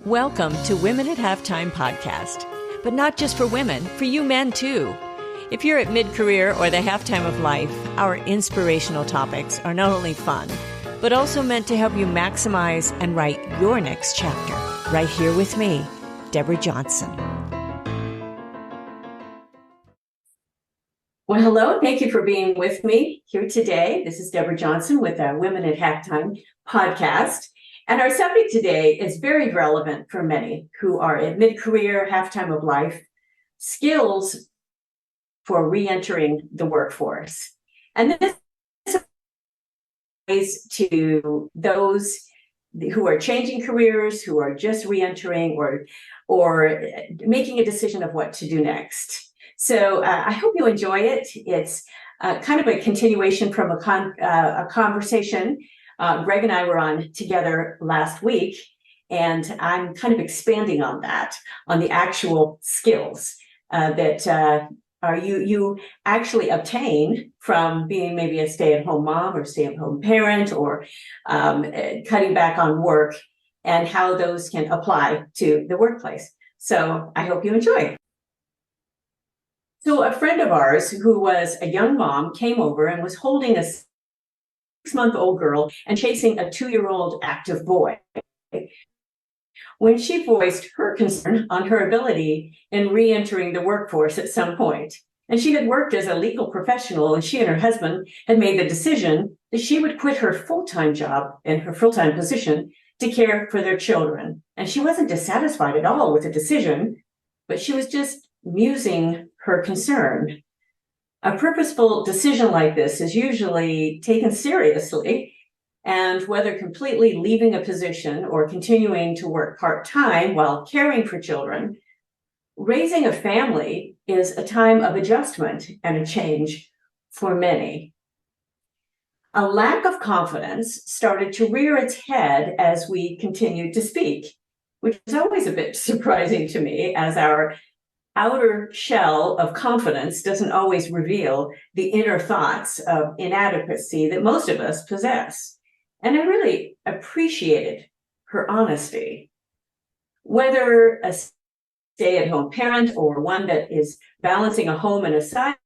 Welcome to Women at Halftime podcast, but not just for women, for you men too. If you're at mid-career or the halftime of life, our inspirational topics are not only fun, but also meant to help you maximize and write your next chapter. Right here with me, Deborah Johnson. Well, hello. Thank you for being with me here today. This is Deborah Johnson with our Women at Halftime podcast. And our subject today is very relevant for many who are at mid-career, halftime of life, skills for re-entering the workforce. And this is to those who are changing careers, who are just re-entering or making a decision of what to do next. So I hope you enjoy it. It's kind of a continuation from a conversation Greg and I were on together last week, and I'm kind of expanding on that, on the actual skills that you actually obtain from being maybe a stay-at-home mom or stay-at-home parent or cutting back on work, and how those can apply to the workplace. So I hope you enjoy. So a friend of ours who was a young mom came over and was holding a 6-month-old girl and chasing a 2-year-old active boy. When she voiced her concern on her ability in re-entering the workforce at some point, and she had worked as a legal professional, and she and her husband had made the decision that she would quit her full-time job and her full-time position to care for their children. And she wasn't dissatisfied at all with the decision, but she was just musing her concern. A purposeful decision like this is usually taken seriously, and whether completely leaving a position or continuing to work part-time while caring for children, raising a family is a time of adjustment and a change for many. A lack of confidence started to rear its head as we continued to speak, which is always a bit surprising to me, as our outer shell of confidence doesn't always reveal the inner thoughts of inadequacy that most of us possess. And I really appreciated her honesty. Whether a stay-at-home parent or one that is balancing a home and a side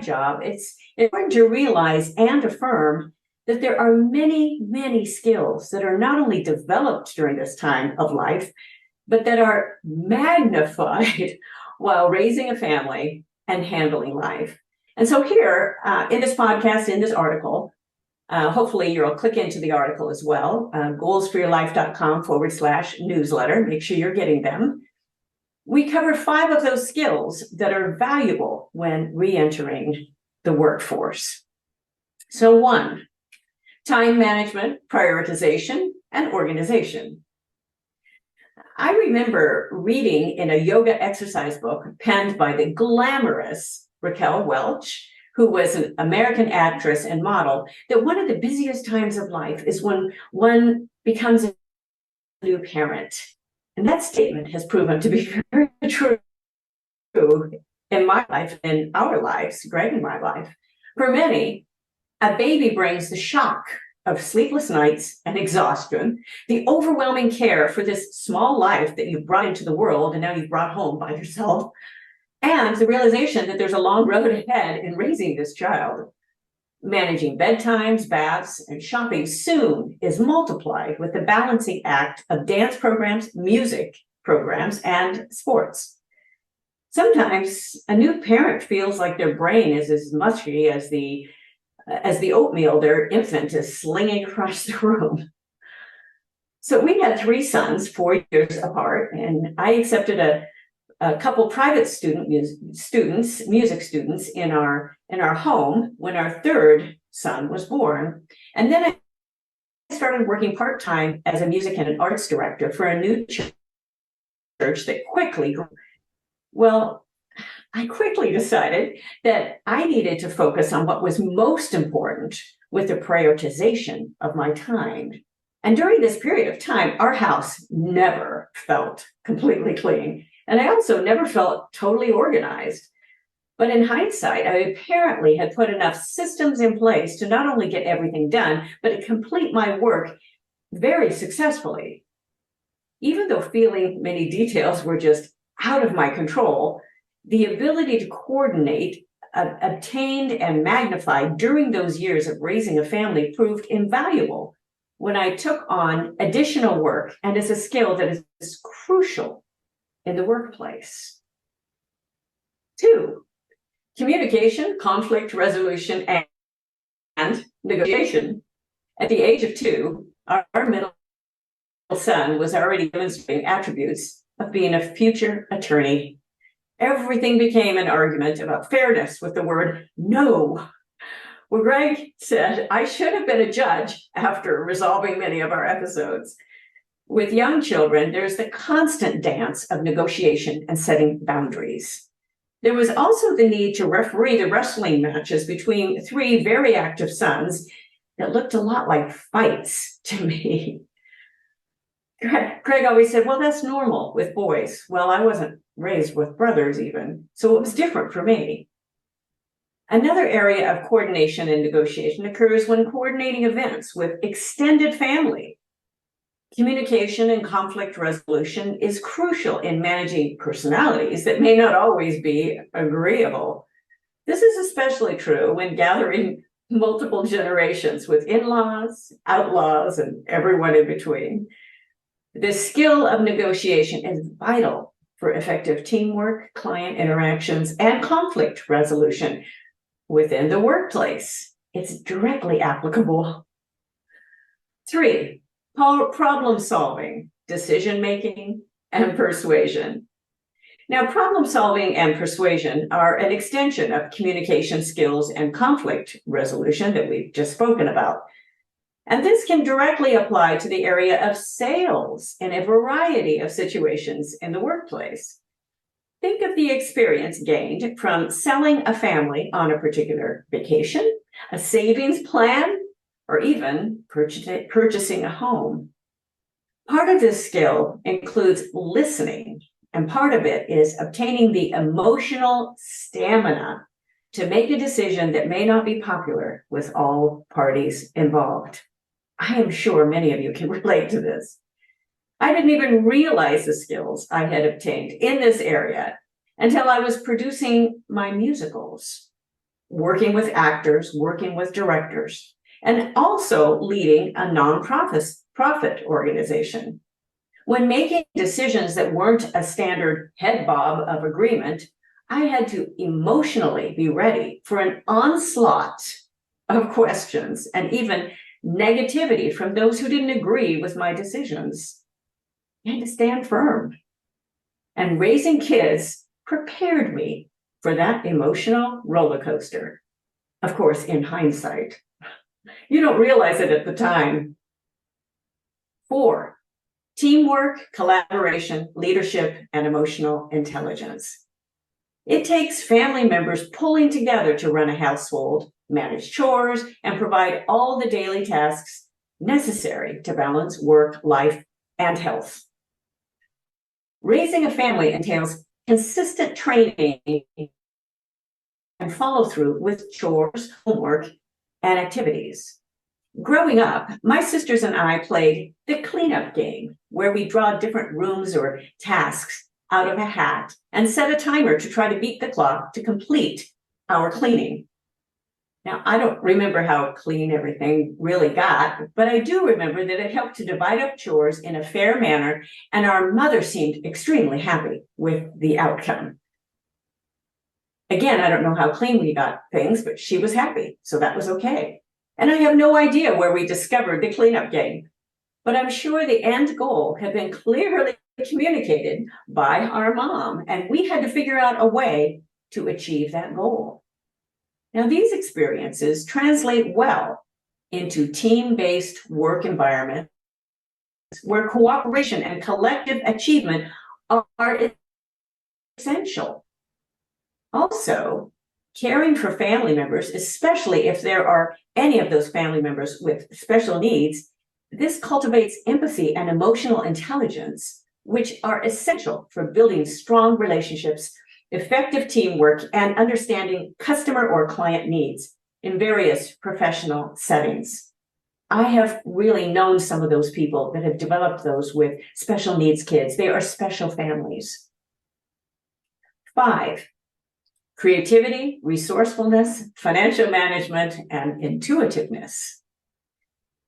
job, it's important to realize and affirm that there are many, many skills that are not only developed during this time of life, but that are magnified while raising a family and handling life. And so here in this podcast, in this article, hopefully you'll click into the article as well, goalsforyourlife.com/newsletter. Make sure you're getting them. We cover 5 of those skills that are valuable when re-entering the workforce. So 1, time management, prioritization, and organization. I remember reading in a yoga exercise book penned by the glamorous Raquel Welch, who was an American actress and model, that one of the busiest times of life is when one becomes a new parent. And that statement has proven to be very true in my life, in our lives, Greg and my life. For many, a baby brings the shock of sleepless nights and exhaustion, the overwhelming care for this small life that you brought into the world and now you've brought home by yourself, and the realization that there's a long road ahead in raising this child. Managing bedtimes, baths, and shopping soon is multiplied with the balancing act of dance programs, music programs, and sports. Sometimes a new parent feels like their brain is as mushy as the oatmeal their infant is slinging across the room. So we had 3 sons, 4 years apart, and I accepted a couple private music students in our home when our 3rd son was born. And then I started working part-time as a music and an arts director for a new church that quickly grew. Well, I quickly decided that I needed to focus on what was most important with the prioritization of my time. And during this period of time, our house never felt completely clean. And I also never felt totally organized. But in hindsight, I apparently had put enough systems in place to not only get everything done, but to complete my work very successfully. Even though feeling many details were just out of my control, the ability to coordinate, obtained and magnified during those years of raising a family proved invaluable when I took on additional work and is a skill that is crucial in the workplace. 2, communication, conflict resolution, and negotiation. At the age of 2, our middle son was already demonstrating attributes of being a future attorney. Everything became an argument about fairness with the word no. Well, Greg said, I should have been a judge after resolving many of our episodes. With young children, there's the constant dance of negotiation and setting boundaries. There was also the need to referee the wrestling matches between 3 very active sons that looked a lot like fights to me. Craig always said, well, that's normal with boys. Well, I wasn't raised with brothers even, so it was different for me. Another area of coordination and negotiation occurs when coordinating events with extended family. Communication and conflict resolution is crucial in managing personalities that may not always be agreeable. This is especially true when gathering multiple generations with in-laws, outlaws, and everyone in between. The skill of negotiation is vital for effective teamwork, client interactions, and conflict resolution within the workplace. It's directly applicable. 3, problem solving, decision making, and persuasion. Now, problem solving and persuasion are an extension of communication skills and conflict resolution that we've just spoken about. And this can directly apply to the area of sales in a variety of situations in the workplace. Think of the experience gained from selling a family on a particular vacation, a savings plan, or even purchasing a home. Part of this skill includes listening, and part of it is obtaining the emotional stamina to make a decision that may not be popular with all parties involved. I am sure many of you can relate to this. I didn't even realize the skills I had obtained in this area until I was producing my musicals, working with actors, working with directors, and also leading a nonprofit organization. When making decisions that weren't a standard head bob of agreement, I had to emotionally be ready for an onslaught of questions and even negativity from those who didn't agree with my decisions. I had to stand firm. And raising kids prepared me for that emotional roller coaster. Of course, in hindsight, you don't realize it at the time. 4, teamwork, collaboration, leadership, and emotional intelligence. It takes family members pulling together to run a household, manage chores, and provide all the daily tasks necessary to balance work, life, and health. Raising a family entails consistent training and follow through with chores, homework, and activities. Growing up, my sisters and I played the cleanup game, where we draw different rooms or tasks out of a hat and set a timer to try to beat the clock to complete our cleaning. Now, I don't remember how clean everything really got, but I do remember that it helped to divide up chores in a fair manner, and our mother seemed extremely happy with the outcome. Again, I don't know how clean we got things, but she was happy, so that was okay. And I have no idea where we discovered the cleanup game, but I'm sure the end goal had been clearly communicated by our mom, and we had to figure out a way to achieve that goal. Now, these experiences translate well into team-based work environments where cooperation and collective achievement are essential. Also, caring for family members, especially if there are any of those family members with special needs, this cultivates empathy and emotional intelligence, which are essential for building strong relationships, effective teamwork, and understanding customer or client needs in various professional settings. I have really known some of those people that have developed those with special needs kids. They are special families. 5, creativity, resourcefulness, financial management, and intuitiveness.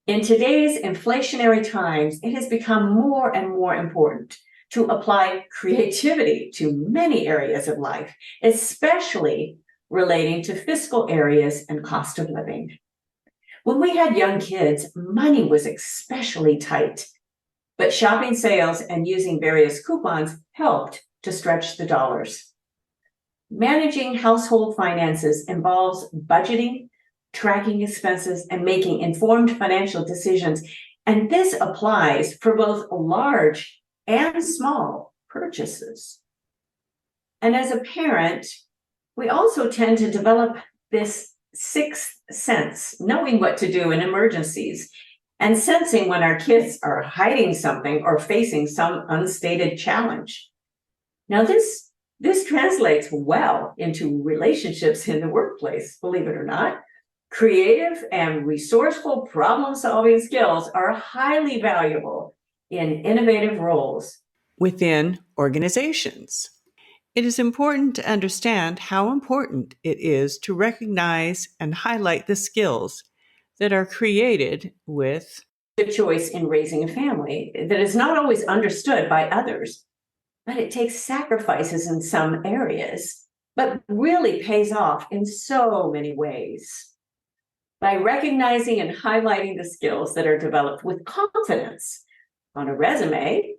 In today's inflationary times, it has become more and more important to apply creativity to many areas of life, especially relating to fiscal areas and cost of living. When we had young kids, money was especially tight, but shopping sales and using various coupons helped to stretch the dollars. Managing household finances involves budgeting, tracking expenses, and making informed financial decisions, and this applies for both large and small purchases. And as a parent, we also tend to develop this sixth sense, knowing what to do in emergencies and sensing when our kids are hiding something or facing some unstated challenge. Now, this translates well into relationships in the workplace, believe it or not. Creative and resourceful problem-solving skills are highly valuable in innovative roles within organizations. It is important to understand how important it is to recognize and highlight the skills that are created with the choice in raising a family that is not always understood by others, but it takes sacrifices in some areas, but really pays off in so many ways. By recognizing and highlighting the skills that are developed with confidence on a resume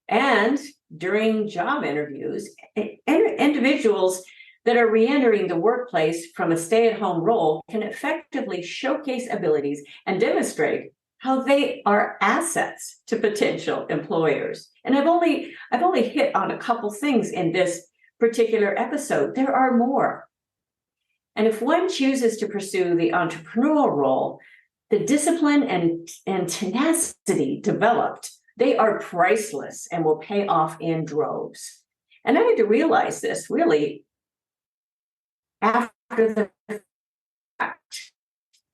and during job interviews, individuals that are re-entering the workplace from a stay-at-home role can effectively showcase abilities and demonstrate how they are assets to potential employers. And I've only hit on a couple things in this particular episode. There are more. And if one chooses to pursue the entrepreneurial role, the discipline and tenacity developed, they are priceless and will pay off in droves. And I had to realize this really after the fact.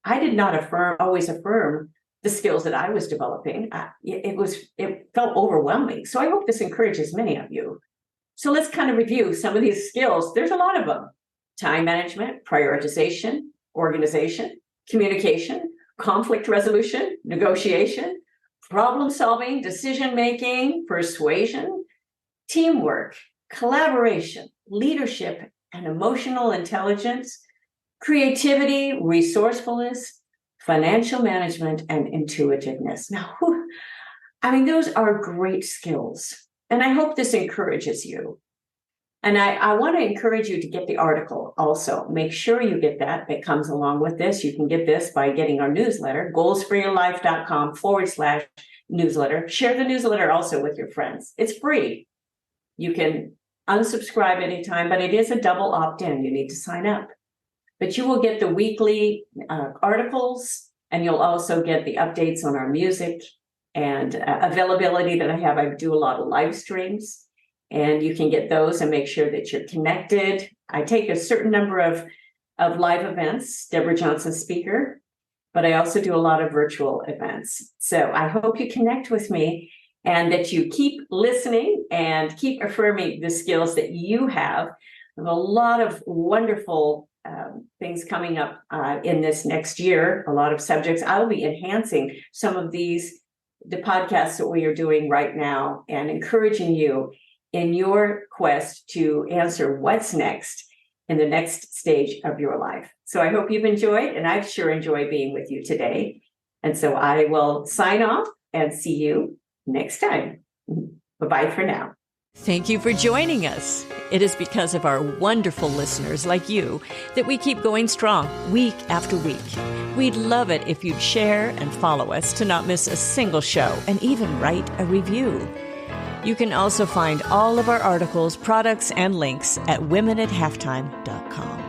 I did not always affirm the skills that I was developing. It felt overwhelming. So I hope this encourages many of you. So let's kind of review some of these skills. There's a lot of them. Time management, prioritization, organization, communication, conflict resolution, negotiation, problem solving, decision making, persuasion, teamwork, collaboration, leadership, and emotional intelligence, creativity, resourcefulness, financial management, and intuitiveness. Now, those are great skills, and I hope this encourages you. And I want to encourage you to get the article also. Make sure you get that. It comes along with this. You can get this by getting our newsletter, goalsforyourlife.com/newsletter. Share the newsletter also with your friends. It's free. You can unsubscribe anytime, but it is a double opt-in. You need to sign up. But you will get the weekly articles, and you'll also get the updates on our music and availability that I have. I do a lot of live streams. And you can get those and make sure that you're connected. I take a certain number of live events, Deborah Johnson speaker, but I also do a lot of virtual events. So I hope you connect with me and that you keep listening and keep affirming the skills that you have. I have a lot of wonderful things coming up in this next year, a lot of subjects. I will be enhancing some of the podcasts that we are doing right now and encouraging you in your quest to answer what's next in the next stage of your life. So I hope you've enjoyed, and I've sure enjoyed being with you today. And so I will sign off and see you next time. Bye-bye for now. Thank you for joining us. It is because of our wonderful listeners like you that we keep going strong week after week. We'd love it if you'd share and follow us to not miss a single show and even write a review. You can also find all of our articles, products, and links at womenathalftime.com.